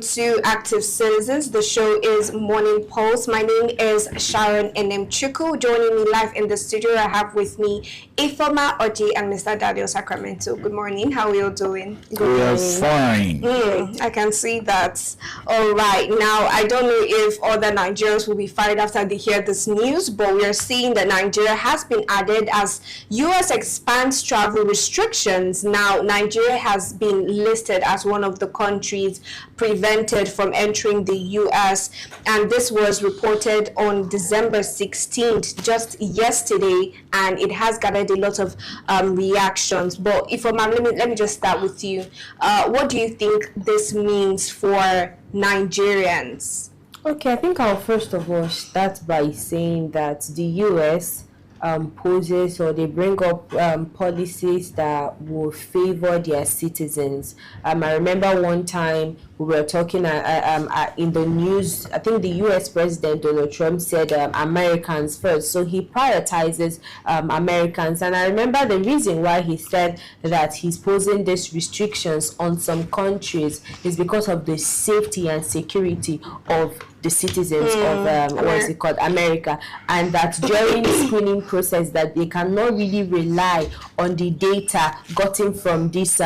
to Active Citizens. The show is Morning Pulse. My name is Sharon Nmchuku. Joining me live in the studio, I have with me Ifoma Oji and Mr. Daniel Sacramento. Good morning. How are you doing? We are fine. I can see that. All right. Now, I don't know if other Nigerians will be fired after they hear this news, but we are seeing that Nigeria has been added as U.S. expands travel restrictions. Now, Nigeria has been listed as one of the countries prevented from entering the U.S. and this was reported on December 16th, just yesterday, and it has gathered a lot of reactions. But let me just start with you. What do you think this means for Nigerians? Okay, I think I'll first of all start by saying that the U.S. poses or they bring up policies that will favor their citizens. I remember one time we were talking in the news. I think the U.S. President Donald Trump said Americans first, so he prioritizes Americans. And I remember the reason why he said that he's posing these restrictions on some countries is because of the safety and security of the citizens of what's it called, America, and that during the screening process that they cannot really rely on the data gotten from these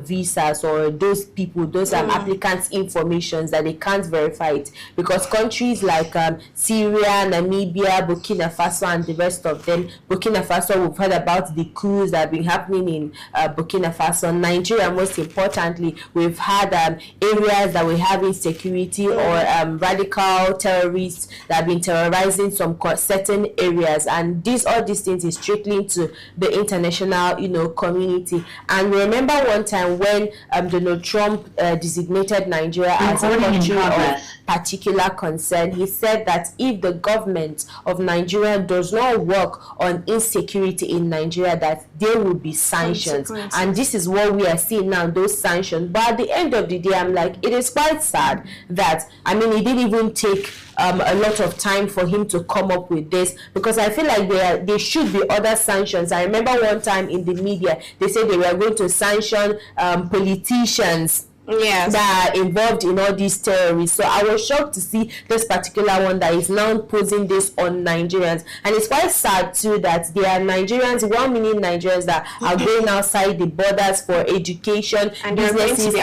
visas or those people, those applicants' informations, that they can't verify it, because countries like Syria, Namibia, Burkina Faso, and the rest of them. Burkina Faso, we've heard about the coups that have been happening in Burkina Faso. Nigeria, most importantly, we've had areas that we have insecurity or radical terrorists that have been terrorizing some certain areas, and all these things is trickling to the international community. And remember one time when Donald Trump designated Nigeria as a country of particular concern, he said that if the government of Nigeria does not work on insecurity in Nigeria, that there will be sanctions. And this is what we are seeing now, those sanctions. But at the end of the day, I'm like, it is quite sad that, he didn't even take a lot of time for him to come up with this, because I feel like there should be other sanctions. I remember one time in the media, they said they were going to sanction politicians that are involved in all these terrorists. So I was shocked to see this particular one that is now posing this on Nigerians. And it's quite sad too that there are Nigerians, 1 million Nigerians that are going outside the borders for education, and businesses,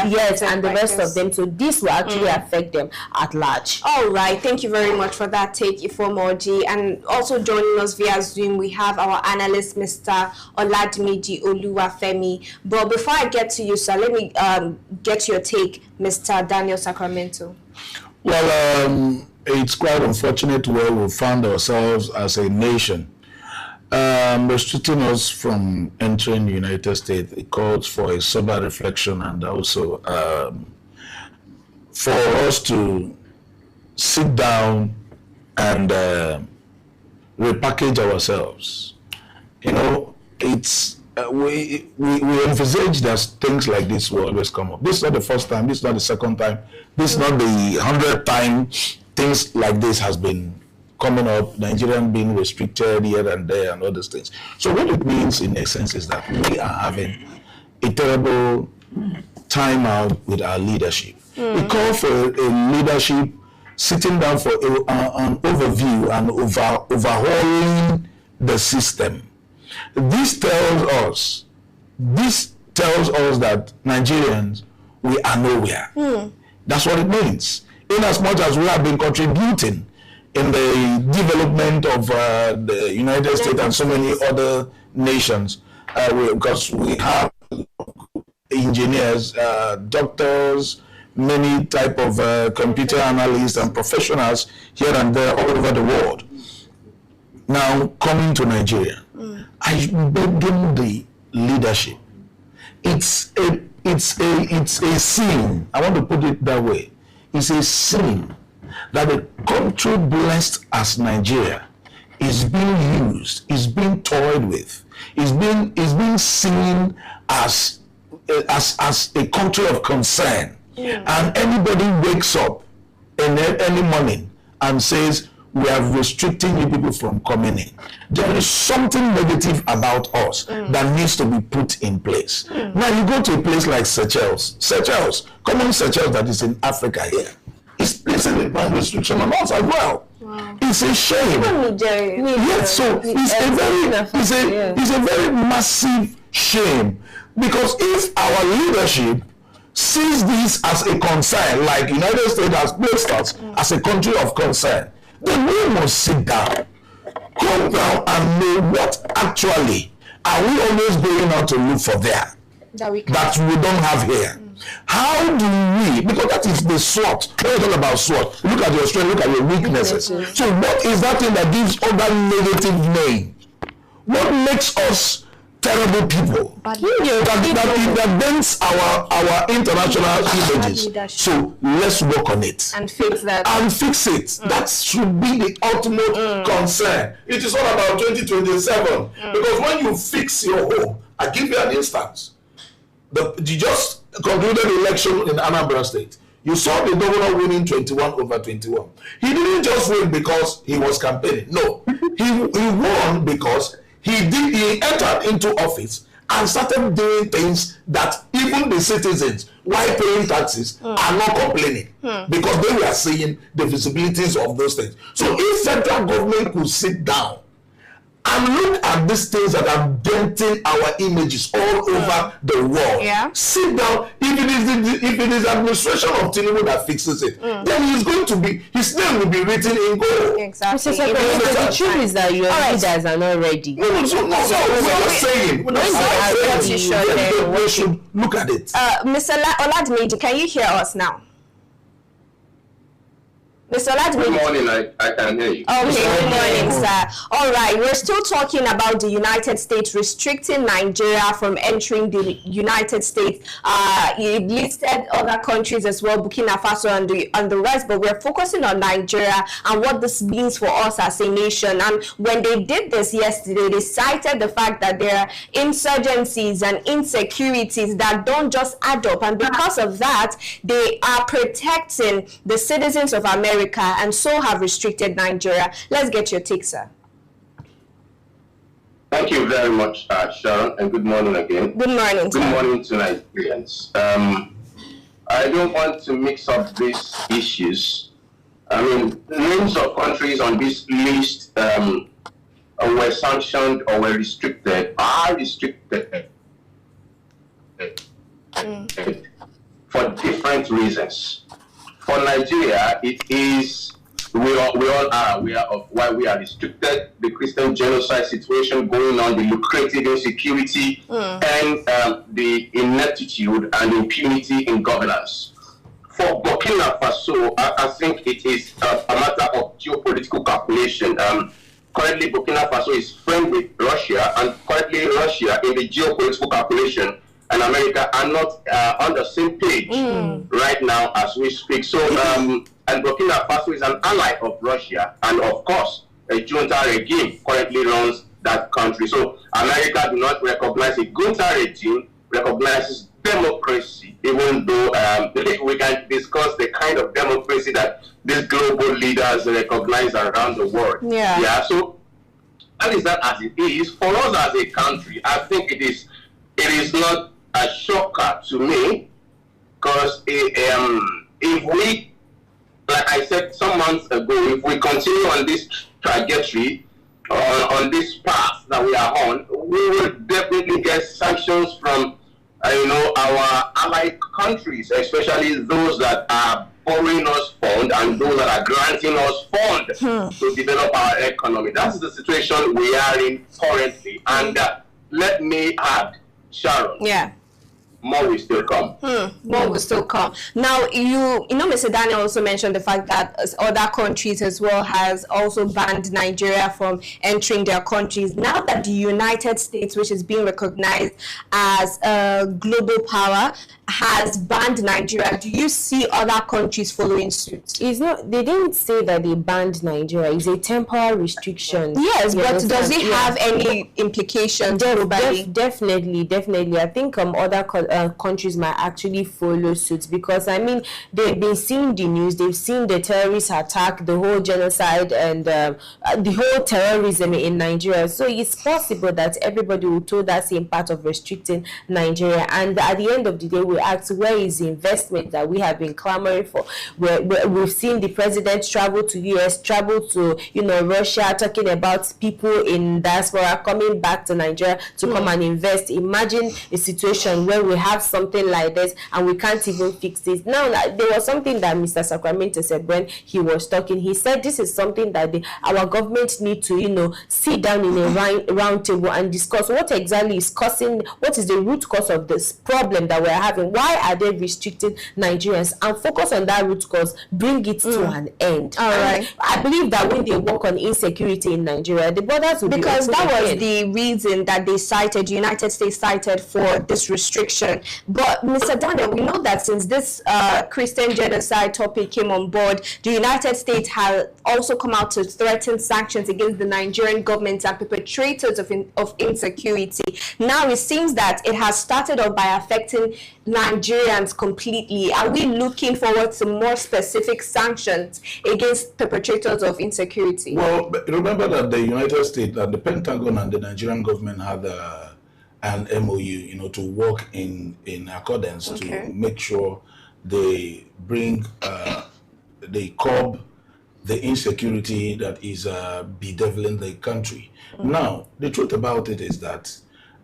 and the rest of them. So this will actually affect them at large. All right, thank you very much for that take, Ifomoji. And also joining us via Zoom, we have our analyst, Mr. Oladimiji Oluwafemi. But before I get to you, sir, let me get your take, Mr. Daniel Sacramento. Well, it's quite unfortunate where we found ourselves as a nation. Restricting us from entering the United States, it calls for a sober reflection, and also for us to sit down and repackage ourselves. It's we envisage that things like this will always come up. This is not the first time, this is not the second time, this is not the 100th time things like this has been coming up, Nigerian being restricted here and there and all these things. So what it means in essence is that we are having a terrible time out with our leadership. We call for a leadership sitting down for an overview and overhauling the system. This tells us that Nigerians, we are nowhere. That's what it means. In as much as we have been contributing in the development of the United States and so many other nations, because we have engineers, doctors, many type of computer analysts and professionals here and there all over the world. Now coming to Nigeria, I begging the leadership. It's a sin. I want to put it that way. It's a sin that a country blessed as Nigeria is being used, is being toyed with, is being seen as a country of concern. And anybody wakes up in early morning and says, we are restricting you people from coming in. There is something negative about us that needs to be put in place. Now you go to a place like Seychelles, common Seychelles that is in Africa here, is placing a ban restriction on us as well. Wow. It's a shame. Yes, so it's a very massive shame, because if our leadership sees this as a concern, like United States has placed us as a country of concern, then we must sit down, come down and know what actually are we always going out to look for there that we don't have here. How do we, because that is the SWOT. When we talk about SWOT, look at your strength, look at your weaknesses. So what is that thing that gives all that negative name? What makes us terrible people? That bends our international images. So let's work on it. And fix that. That should be the ultimate concern. It is all about 2027. Because when you fix your home, I give you an instance. You just concluded the election in Anambra State. You saw the governor winning 21/21. He didn't just win because he was campaigning. No, he won because he entered into office and started doing things that even the citizens, while paying taxes, are not complaining because they were seeing the visibilities of those things. So if federal government could sit down and look at these things that are denting our images all over the world. Sit down. If it is administration of Tinubu that fixes it, then his name will be written in gold. Exactly. The truth is that your leaders are not ready. We're saying we should look at it. Mr. Oladmeji, can you hear us now? Mr. Oladmeji. Good morning, I can hear you. Okay, good morning, sir. All right, we're still talking about the United States restricting Nigeria from entering the United States. You listed other countries as well, Burkina Faso and the rest, but we're focusing on Nigeria and what this means for us as a nation. And when they did this yesterday, they cited the fact that there are insurgencies and insecurities that don't just add up. And because of that, they are protecting the citizens of America and so have restricted Nigeria. Let's get your take, sir. Thank you very much, Sharon, and good morning again. Good morning, sir. Good morning to Nigerians. I don't want to mix up these issues. I mean, names of countries on this list were sanctioned or were restricted, are restricted for different reasons. For Nigeria, it is, we all are aware of why we are restricted, the Christian genocide situation going on, the lucrative insecurity, and the ineptitude and impunity in governance. For Burkina Faso, I think it is a matter of geopolitical calculation. Currently, Burkina Faso is friend with Russia, and currently Russia, in the geopolitical calculation, and America are not on the same page right now as we speak. So, and Burkina Faso is an ally of Russia, and of course, a junta regime currently runs that country. So, America do not recognize a junta regime, recognizes democracy, even though we can discuss the kind of democracy that these global leaders recognize around the world. So, that is that as it is. For us as a country, I think it is not a shocker to me, because if we, like I said some months ago, if we continue on this trajectory, on this path that we are on, we will definitely get sanctions from our allied countries, especially those that are borrowing us funds and those that are granting us funds to develop our economy. That's the situation we are in currently. And let me add, Sharon. More will still come. More will still come. Now, you know, Mr. Daniel also mentioned the fact that other countries as well has also banned Nigeria from entering their countries. Now that the United States, which is being recognized as a global power, has banned Nigeria, do you see other countries following suit? It's not. They didn't say that they banned Nigeria. It's a temporary restriction. Yes, but does it have any implications? Definitely. I think other countries might actually follow suit, because I mean they've been seeing the news, they've seen the terrorist attack, the whole genocide, and the whole terrorism in Nigeria. So it's possible that everybody will toe that same part of restricting Nigeria. And at the end of the day, we ask, where is the investment that we have been clamoring for? We've seen the president travel to US, travel to Russia, talking about people in diaspora coming back to Nigeria to come and invest. Imagine a situation where we have something like this and we can't even fix it. Now, there was something that Mr. Sacramento said when he was talking. He said this is something that our government need to, sit down in a round table and discuss what exactly is causing, what is the root cause of this problem that we're having. Why are they restricting Nigerians? And focus on that root cause, bring it to an end. All right. I believe that when they work on insecurity in Nigeria, the borders will because be that was again. the reason that they cited, United States cited for this restriction. But Mr. Daniel, we know that since this Christian genocide topic came on board, the United States has also come out to threaten sanctions against the Nigerian government and perpetrators of insecurity. Now it seems that it has started off by affecting Nigerians completely. Are we looking forward to more specific sanctions against perpetrators of insecurity? Well, remember that the United States, the Pentagon and the Nigerian government had an MOU, to work in accordance to make sure they bring, they curb the insecurity that is bedeviling the country. Now, the truth about it is that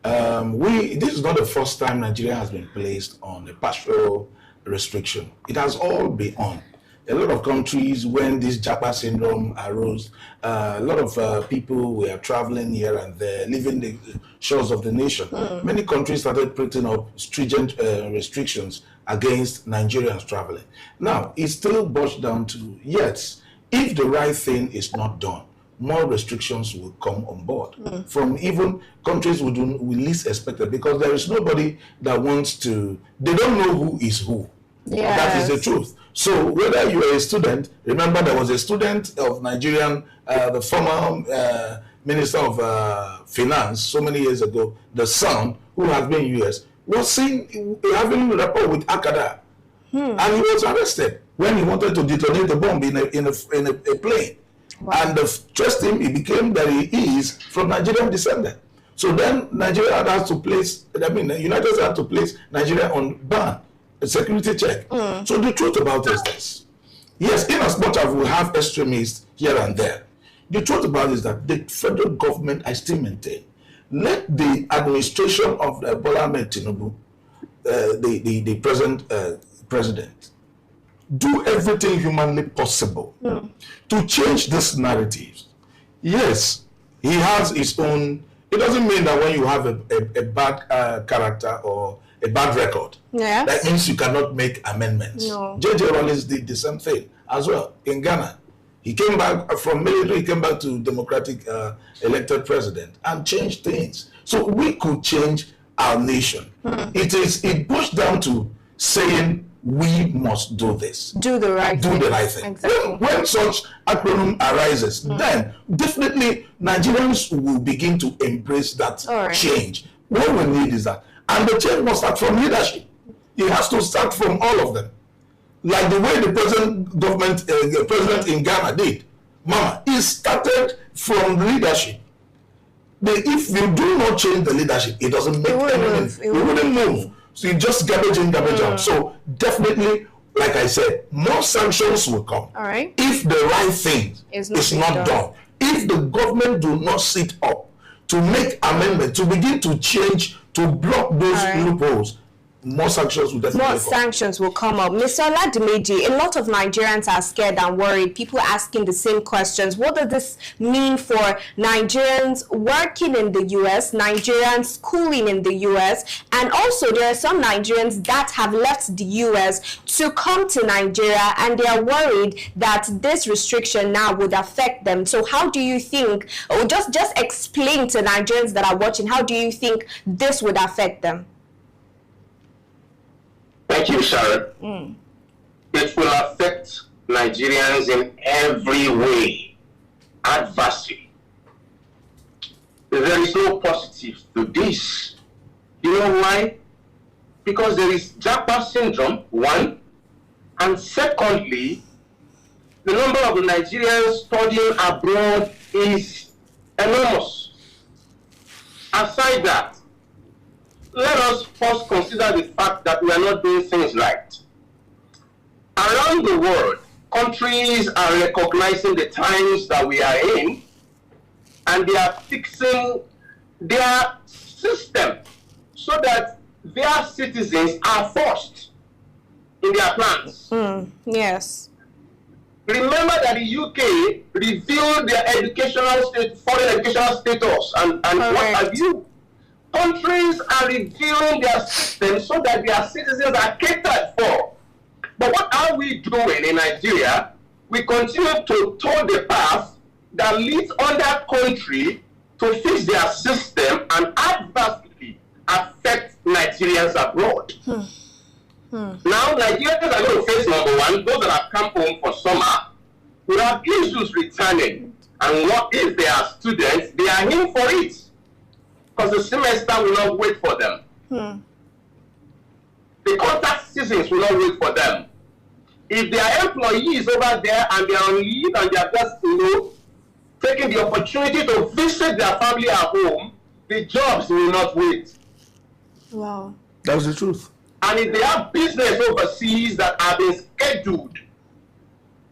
this is not the first time Nigeria has been placed on a partial restriction. It has all been on. A lot of countries, when this Japa syndrome arose, a lot of people were traveling here and there, leaving the shores of the nation. Many countries started putting up stringent restrictions against Nigerians traveling. Now, it still boils down to, yes, if the right thing is not done, more restrictions will come on board from even countries we least expect it, because there is nobody that wants to, they don't know who is who. Yes. That is the truth. So whether you are a student, remember there was a student of Nigerian, the former Minister of Finance so many years ago, the son who has been in US, was seen having a rapport with Akada. And he was arrested when he wanted to detonate the bomb in a plane. Wow. And trust him, he became that he is from Nigerian descendant. So then Nigeria has to place, the United States had to place Nigeria on ban, a security check. So the truth about it is this. Yes, in as much as we have extremists here and there, the truth about it is that the federal government, I still maintain, let the administration of Bola Ahmed Tinubu, the present president, do everything humanly possible to change this narrative. Yes, he has his own. It doesn't mean that when you have a bad character or a bad record, that means you cannot make amendments. No. J.J. Rawlings did the same thing as well in Ghana. He came back from military, he came back to democratic elected president and changed things. So we could change our nation. It boils down to saying, we must do this. Do the right thing. Exactly. When such acronym arises, then definitely Nigerians will begin to embrace that change. What we need is that. And the change must start from leadership. It has to start from all of them. Like the way the president in Ghana did. Mama, it started from leadership. If you do not change the leadership, it doesn't make any sense. It wouldn't move. So you just garbage in, garbage out. So definitely, like I said, more sanctions will come. All right. If the right thing is not done. If the government do not sit up to make amendments, to begin to change, to block those loopholes, more sanctions will definitely come. Sanctions will come up. Mr. Oladimeji, a lot of Nigerians are scared and worried. People asking the same questions. What does this mean for Nigerians working in the U.S., Nigerians schooling in the U.S., and also there are some Nigerians that have left the U.S. to come to Nigeria, and they are worried that this restriction now would affect them. So how do you think, or just explain to Nigerians that are watching, how do you think this would affect them? Thank you, Sharon. It will affect Nigerians in every way adversely. There is no positive to this. You know why? because there is Japa syndrome, one, and secondly, the number of Nigerians studying abroad is enormous. Aside that, let us first consider the fact that we are not doing things right. Around the world, countries are recognizing the times that we are in, and they are fixing their system so that their citizens are forced in their plans. Yes. Remember that the UK revealed their foreign educational status and what have you. Countries are reviewing their system so that their citizens are catered for. But what are we doing in Nigeria? We continue to tow the path that leads other country to fix their system and adversely affect Nigerians abroad. Now, Nigerians are going to face, number one, those that have come home for summer will have issues returning. And what if they are students? They are in for it. Because the semester will not wait for them. The contact seasons will not wait for them. If their employees over there and they are on leave and they are just, taking the opportunity to visit their family at home, the jobs will not wait. Wow. That's the truth. And if they have business overseas that have been scheduled,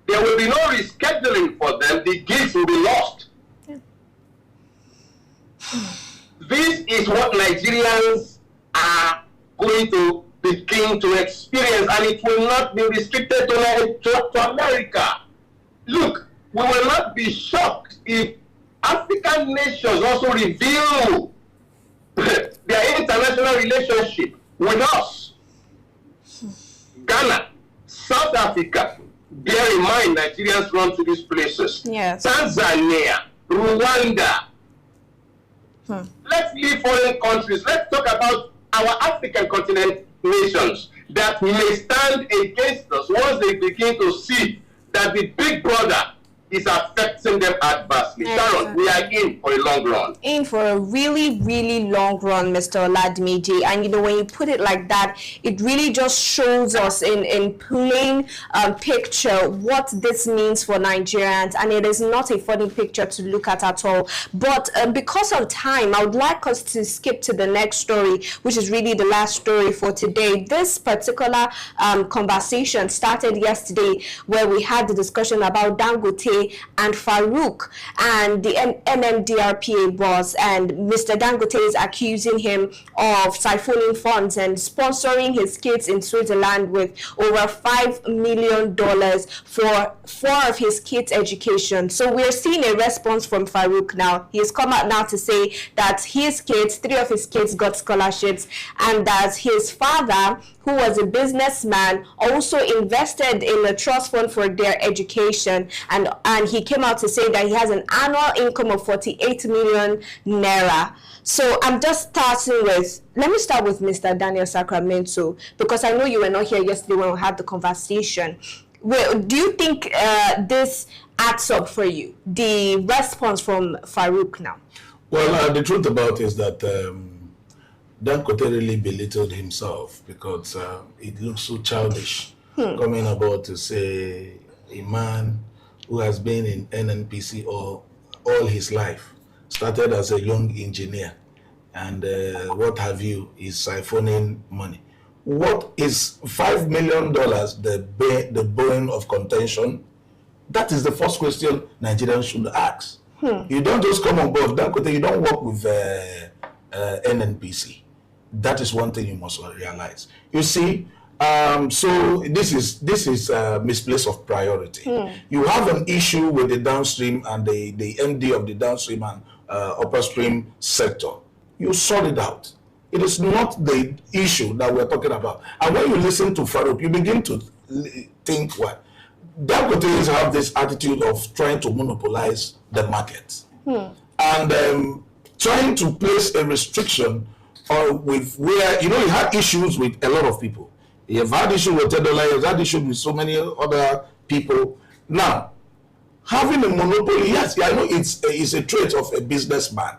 there will be no rescheduling for them. The gigs will be lost. This is what Nigerians are going to begin to experience, and it will not be restricted to America. Look, we will not be shocked if African nations also reveal their international relationship with us. Ghana, South Africa, bear in mind Nigerians run to these places. Yes. Tanzania, Rwanda. Let's leave foreign countries. Let's talk about our African continent nations that may stand against us once they begin to see that the big brother is affecting them adversely. Sharon, we are in for a long run. In for a really, really long run, Mr. Oladimiji. And when you put it like that, it really just shows us in plain picture what this means for Nigerians. And it is not a funny picture to look at all. But because of time, I would like us to skip to the next story, which is really the last story for today. This particular conversation started yesterday, where we had the discussion about Dangote and Farouk and the NMDPRA boss, and Mr. Dangote is accusing him of siphoning funds and sponsoring his kids in Switzerland with over $5 million for 4 of his kids' education. So we're seeing a response from Farouk now. He has come out now to say that his kids, 3 of his kids got scholarships, and that his father, who was a businessman, also invested in a trust fund for their education, and he came out to say that he has an annual income of 48 million naira. So I'm just starting with, let me start with Mr. Daniel Sacramento, because I know you were not here yesterday when we had the conversation. Well, do you think this adds up for you, the response from Farouk now? Well, the truth about it is that Dangote really belittled himself, because it looks so childish coming about to say a man who has been in NNPC all his life, started as a young engineer, and what have you, is siphoning money. What is $5 million the bone of contention? That is the first question Nigerians should ask. You don't just come on board Dangote, you don't work with NNPC. That is one thing you must realize. You see, so this is misplaced of priority. You have an issue with the downstream and the MD of the downstream and upstream sector. You sort it out. It is not the issue that we're talking about. And when you listen to Farouk, you begin to think, what? Dangote have this attitude of trying to monopolize the market. And trying to place a restriction with where, he had issues with a lot of people. He have had issues with Tedola, he has had issues with so many other people. Now, having a monopoly, yes, I know it's a trait of a businessman.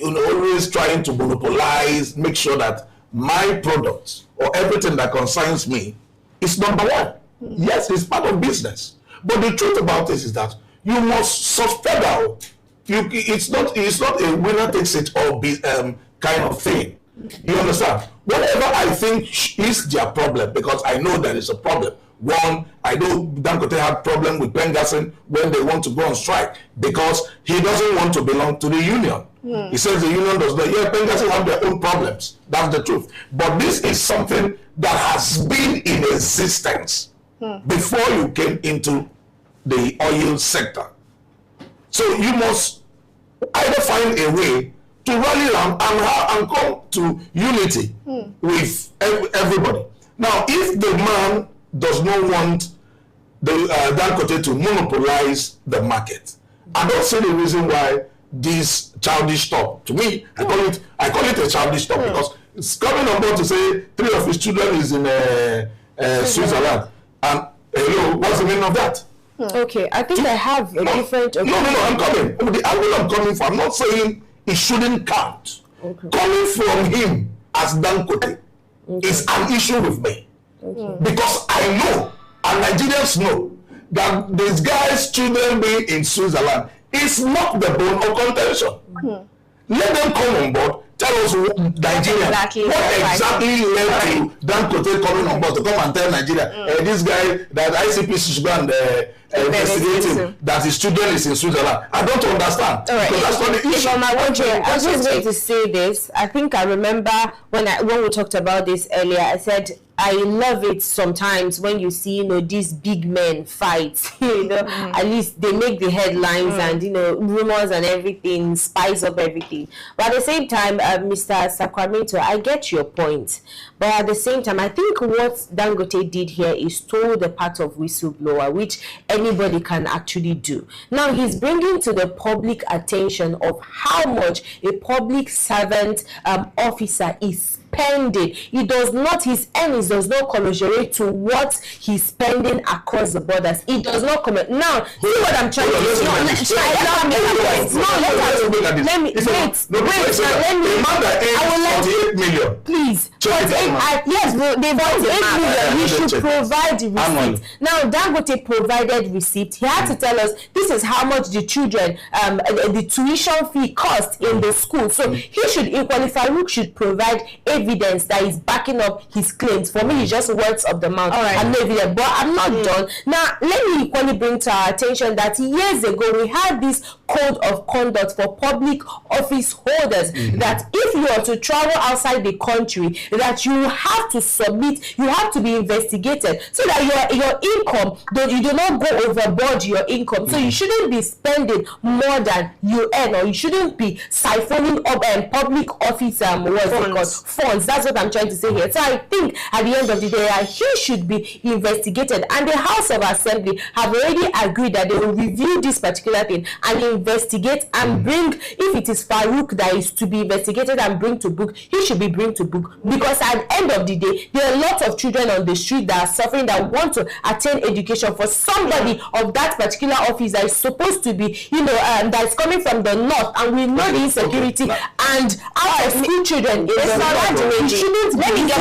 Always trying to monopolize, make sure that my products or everything that concerns me is number one. Yes, it's part of business. But the truth about this is that you must suspend. It's not a winner takes it all kind of thing. You understand? Whatever I think is their problem, because I know there is a problem. One, I know Dangote had problem with Pengassin when they want to go on strike because he doesn't want to belong to the union. He says the union does not. Yeah, Pengassin have their own problems. That's the truth. But this is something that has been in existence before you came into the oil sector. So you must either find a way to rally around and come to unity with everybody. Now, if the man does not want the Dangote to monopolize the market, I don't see the reason why this childish talk. To me, I call it a childish talk because it's coming on board to say 3 of his children is in Switzerland. And hello, what's the meaning of that? Okay, I think I have a different opinion. No, I'm coming. The angle I'm coming from, I'm not saying it shouldn't count. Okay. Coming from him as Dangote is an issue with me. Because I know, and Nigerians know, that this guy's children being in Switzerland is not the bone of contention. Let them come on board. Tell us, Nigeria, what exactly led to Dangote coming on board to come and tell Nigeria, this guy, that ICPC should go and investigate him, that his children is in Switzerland. I don't understand. All right. Because that's not the issue. I was just going to say this. I think I remember when we talked about this earlier, I said, I love it sometimes when you see, these big men fight, at least they make the headlines and, rumors and everything, spice up everything. But at the same time, Mr. Sacramento, I get your point. But at the same time, I think what Dangote did here is told the part of whistleblower, which anybody can actually do. Now, he's bringing to the public attention of how much a public servant officer is spending. He does not, his earnings does not commensurate to what he's spending across the borders. It does not comment. Now, see what I'm trying to say. Let me please. Yes, they bought 8 million. We should provide receipt. Now, Dangote provided receipt. He had to tell us this is how much the children, the tuition fee cost in the school. So he should equally, Farouk should provide evidence that is backing up his claims. For me, it's just words of the mouth. I'm not evident, but I'm not done. Now, let me equally bring to our attention that years ago we had this code of conduct for public office holders that if you are to travel outside the country, that you have to submit, you have to be investigated so that your income, you do not go overboard your income. So you shouldn't be spending more than you earn, or you shouldn't be siphoning up public office funds. That's what I'm trying to say here. So I think at the end of the day, he should be investigated, and the House of Assembly have already agreed that they will review this particular thing and investigate and bring, if it is Farouk that is to be investigated and bring to book, he should be bring to book, because at the end of the day, there are a lot of children on the street that are suffering, that want to attain education. For somebody of that particular office that is supposed to be, that is coming from the north, and we know the insecurity and out of school children, you shouldn't. Let me get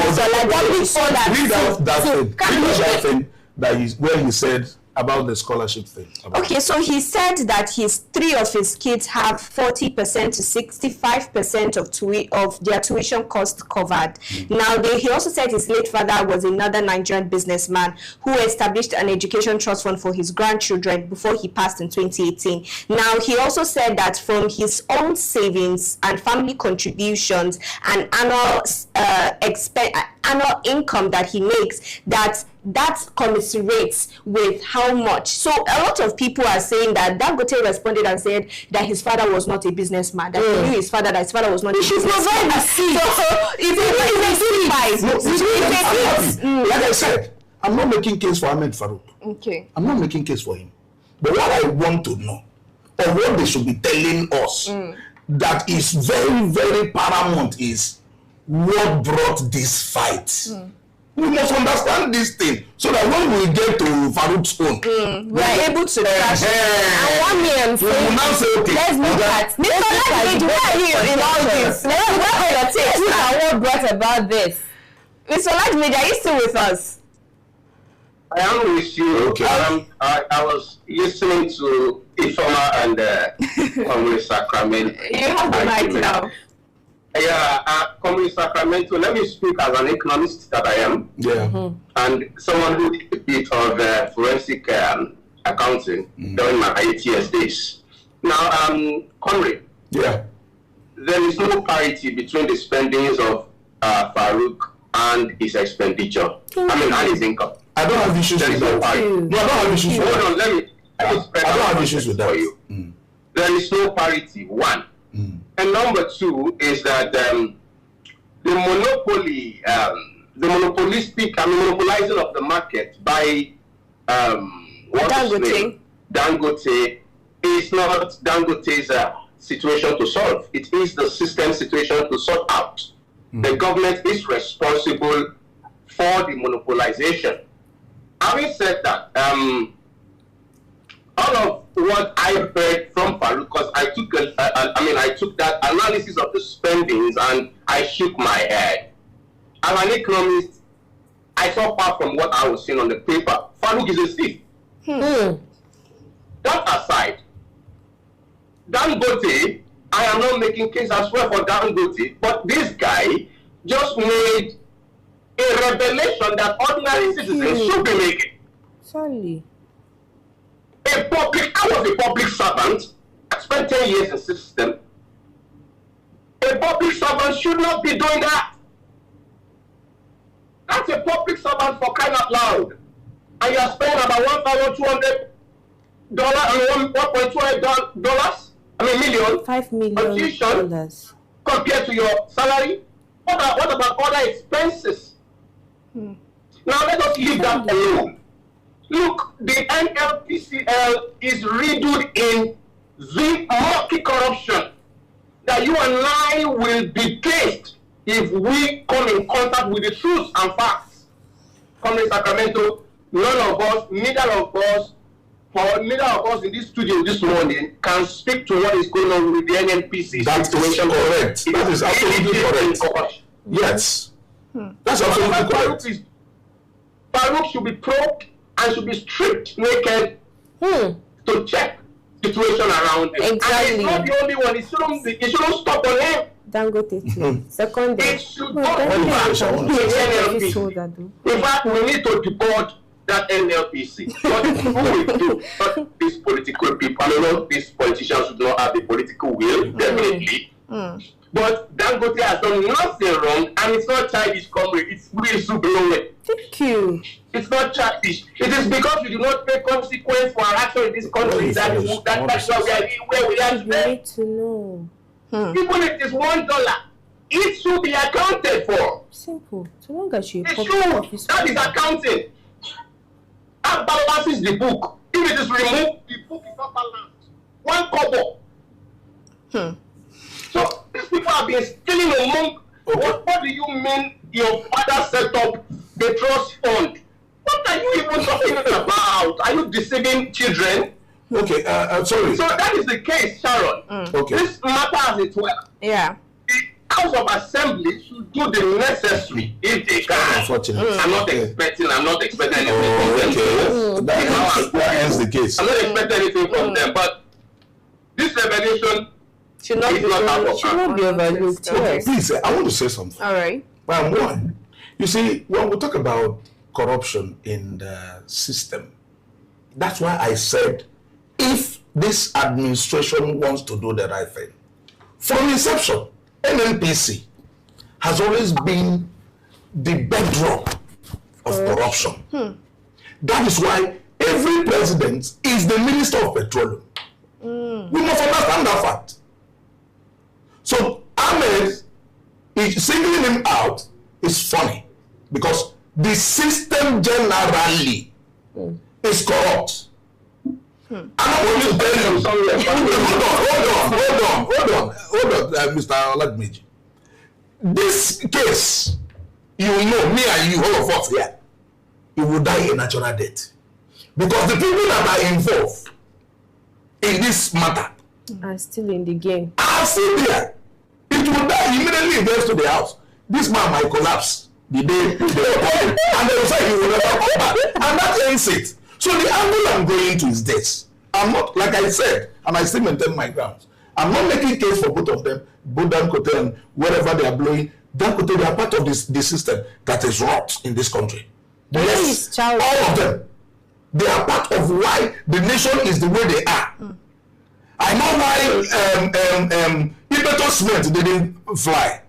where he said about the scholarship thing. Okay, so he said that 3 of his kids have 40% to 65% of their tuition cost covered. Now, he also said his late father was another Nigerian businessman who established an education trust fund for his grandchildren before he passed in 2018. Now, he also said that from his own savings and family contributions and annual income that he makes, that commiserates with how much. So a lot of people are saying that Dangote responded and said that his father was not a businessman, that he knew his father was not a businessman. Like I said, I'm not making case for Ahmed Farouk. Okay. I'm not making case for him. But what I want to know, or what they should be telling us, that is very, very paramount, is what brought this fight We must understand this thing so that when we get to Farouk's own, we are able to trash it. And what me I'm we will now say, okay, let's look at where are you in all this? Let's look at your take. Look at what brought about this. Mr. Olajide, are you still with us? I am with you. Okay. I was listening to Ifoma and Communist Sacramento. You have the mic now. Yeah, Communist Sacramento. Let me speak as an economist that I am. Yeah. And someone who did a bit of forensic accounting during my ATS days. Now, Conrad. Yeah. There is no parity between the spendings of Farouk and his expenditure. And his income. I don't have issues with that. No, I don't have issues with that. Hold on, let me. I don't have issues with that. For you. There is no parity. One. And number two is that the monopoly, the monopolistic, monopolizing of the market by Dangote is not Dangote's situation to solve. It is the system situation to sort out. The government is responsible for the monopolization. Having said that, all of what I heard from Farouk, because I took that analysis of the spendings and I shook my head. As an economist, I saw far from what I was seeing on the paper. Farouk is a thief. That aside, Dangote, I am not making case as well for Dangote, but this guy just made a revelation that ordinary citizens should be making. Sorry. I was a public servant. I spent 10 years in the system. A public servant should not be doing that. That's a public servant for crying out loud. And you are spending about $1,200, $1.2 million. $5 million. Compared to your salary. What about other expenses? Now let us leave that alone. Look, the NLPCL is riddled in the murky corruption that you and I will be placed if we come in contact with the truth and facts. Coming Sacramento, none of us, neither of us in this studio this morning can speak to what is going on with the NNPC situation. Correct. That is absolutely correct. Yes. That's absolutely correct. Farouk should be probed and should be stripped naked to check the situation around him. Exactly. And he's not the only one. It shouldn't stop on him. Dangote too. Second day. It should not go back to NLPC. In fact, we need to deport that NLPC. What who will do? Not these political people. I know these politicians should not have the political will, definitely. But Dangote has done nothing wrong, and it's not childish, comrade. It's really super long. Thank you. It's not childish. It is because we do not take consequence for our action in this country that's why we are where we are today. You need to know. Even if it is $1, it should be accounted for. Simple. So long as you It should. That is accounting. That balances the book. If it is removed, the book is not balanced. One kobo. So these people have been stealing among. What do you mean your father set up the trust fund? What are you even talking about? Are you deceiving children? Okay, sorry. So that is the case, Sharon. Okay. This matter as it were. Yeah. The House of Assembly should do the necessary if they can. Unfortunately. I'm not expecting anything from them. Okay. That ends the case. I'm not expecting anything from them, but this revelation Should not be overlooked. Yes. Please, I want to say something. All right. One, you see, when we talk about corruption in the system, that's why I said, if this administration wants to do the right thing, from inception, NNPC has always been the bedrock of corruption. That is why every president is the Minister of Petroleum. We must understand that fact. So Ahmed is singling him out is funny because the system generally is corrupt. And I want to tell you, hold on, Mr. Oladmeji. This case you know, me and you, all of us here, he will die a natural death. Because the people that are involved in this matter are still in the game. Are still there. It will die immediately it gets to the house. This man might collapse the day they call him, and they will say he will never come back. And that ends it. So the angle I'm going to is this. I'm not, like I said, and I still maintain my grounds. I'm not making case for both of them, both Dangote and wherever they are blowing. Dangote, they are part of this system that is rot in this country. Yes, all of them. They are part of why the nation is the way they are. I know why Ibeto Smith didn't fly.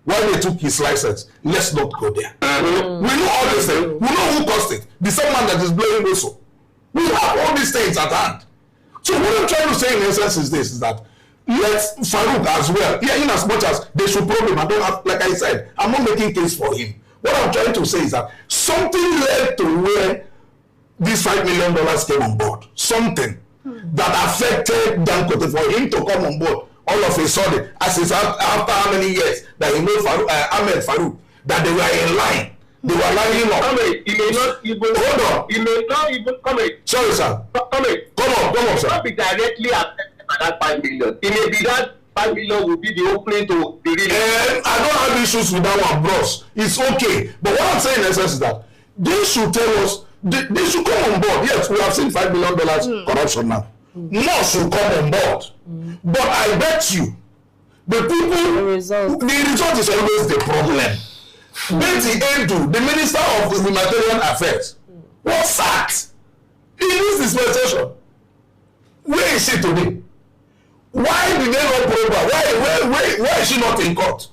Why they took his license. Let's not go there. We know all this thing. We know who caused it. The same man that is blowing whistle. We have all these things at hand. So what I'm trying to say in essence is this, is that let Farouk as well, yeah, in as much as they should probe him, I don't have, like I said, I'm not making case for him. What I'm trying to say is that something led to where these $5 million came on board. Something that affected Dangote for him to come on board all of a sudden, as it's after how many years that he made Ahmed Farouk, that they were in line. They were lining up. He may not even. Hold on. He may not even. Sorry, sir. Come on, sir. Not be directly affected by that 5 million. It may be that 5 million will be the opening to the reading. I don't have issues with that one, bros. It's okay. But what I'm saying in essence is that they should tell us, they should come on board. Yes, we have seen $5 million corruption now. More should come on board. But I bet you, the people, the result is always the problem. Betty Edu, the Minister of Humanitarian Affairs, was sacked in this dispensation. Where is she today? Why did they not probe her? Why is she not in court?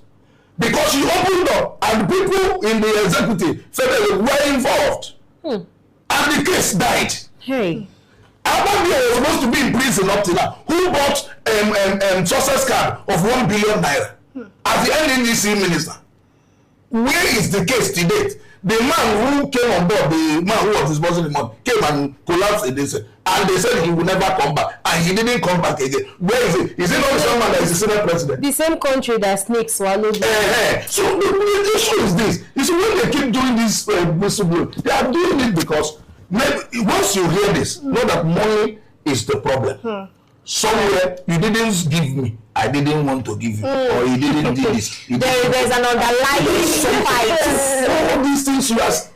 Because she opened up and people in the executive federally were involved. And the case died. Hey. Ababia was supposed to be in prison up to now. Who bought success card of 1 billion naira as the NNDC minister? Where is the case to date? The man who came on board, the man who was disbursing the money, came and collapsed in this, and they said he will never come back, and he didn't come back again. Where is it? Is it not the same man that is the Senate president? The same country that snakes swallowed. So the issue is this. You see, when they keep doing this whistleblowing, they are doing it because maybe once you hear this, know that money is the problem. Somewhere you didn't give me, I didn't want to give you, or you didn't do this. There's an underlying fight. All these things you ask,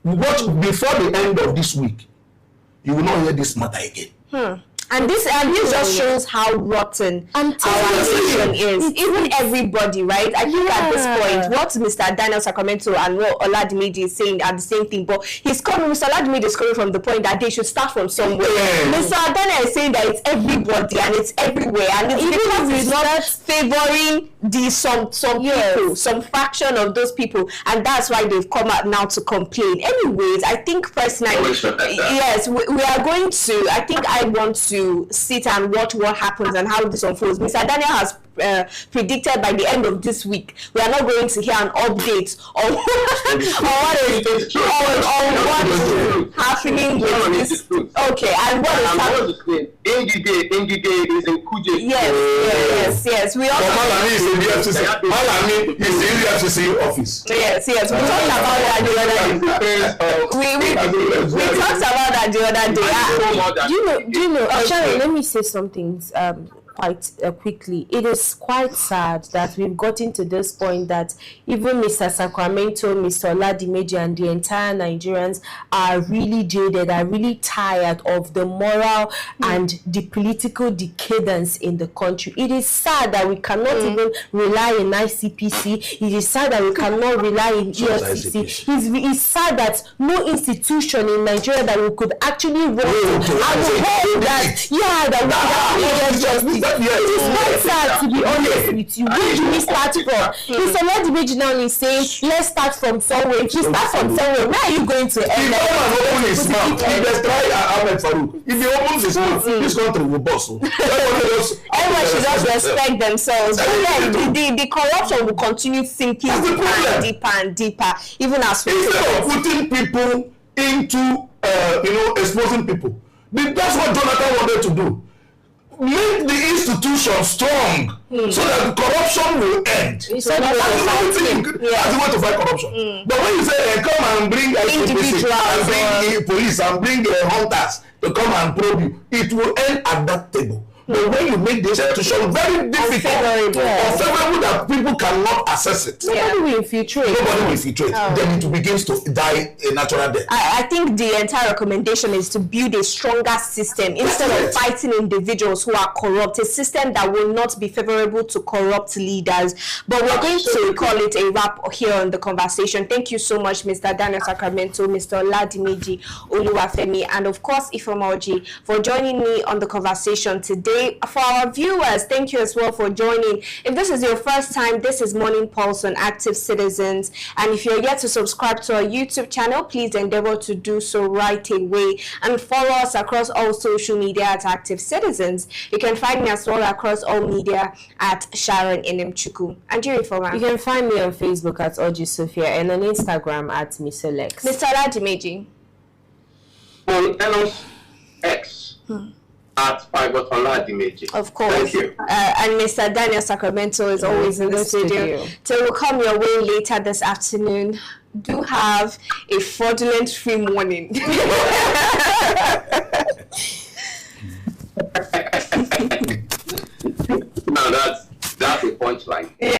watch before the end of this week, you will not hear this matter again. And this just shows how rotten our nation is. Even everybody, right? I think at this point, what Mr. Daniel Sacramento and what Oladimiji is saying are the same thing. But Mr. Oladimiji is coming from the point that they should start from somewhere. Mr. Daniel is saying that it's everybody and it's everywhere. And it's because it's not favoring some people, some fraction of those people. And that's why they've come out now to complain. Anyways, I think personally, yes, we are going to, I think I want to sit and watch what happens and how this unfolds. Mr. Daniel has predicted by the end of this week we are not going to hear an update on what is happening with this. Okay, and what is happening? NDPRA is in Kuje. Yes. We also Malami is in the FCC. Malami is in the FCC office. Yes. We talked about that the other day. We talked about that the other day. Do you know? Sharon, let me say something quite quickly. It is quite sad that we've gotten to this point that even Mr. Sacramento, Mr. Oladimiji, and the entire Nigerians are really jaded, are really tired of the moral and the political decadence in the country. It is sad that we cannot even rely on ICPC. It is sad that we cannot rely on EFCC. It's sad that no institution in Nigeria that we could actually run and hope that, it is quite sad, to be honest with you. Where do we start from? Mr. Oladimiji now is saying, let's start from somewhere. If you start from somewhere, where are you going to end? If his mouth, if they try Ahmed Farouk, if he opens his mouth, this country will bust. Everyone should just respect themselves. But then the corruption will continue sinking deeper and deeper, even as we instead of putting people into exposing people. That's what Jonathan wanted to do. make the institution strong so that corruption will end. So that's the way to fight corruption. But when you say come and bring IBTC and bring police and bring hunters to come and probe you, it will end at that table. But when you make the institution very difficult, unfavorable that people cannot access it, nobody will infiltrate. Then it begins to die a natural death. I think the entire recommendation is to build a stronger system instead of fighting individuals who are corrupt, a system that will not be favorable to corrupt leaders. But we're going to call it a wrap here on the conversation. Thank you so much, Mr. Daniel Sacramento, Mr. Oladimeji Oluwafemi, and of course, Ifomoji, for joining me on the conversation today. For our viewers, thank you as well for joining. If this is your first time, this is Morning Pulse on Active Citizens. And if you're yet to subscribe to our YouTube channel, please endeavor to do so right away. And follow us across all social media at Active Citizens. You can find me as well across all media at Sharon Enemchukwu. And you can find me on Facebook at Oji Sophia and on Instagram at Misolex. Mr. Oladimeji. On Enos X. At Pivot Oladimeji. Of course. Thank you. And Mr. Daniel Sacramento is always in the studio. So we'll come your way later this afternoon. Do have a fraudulent free morning.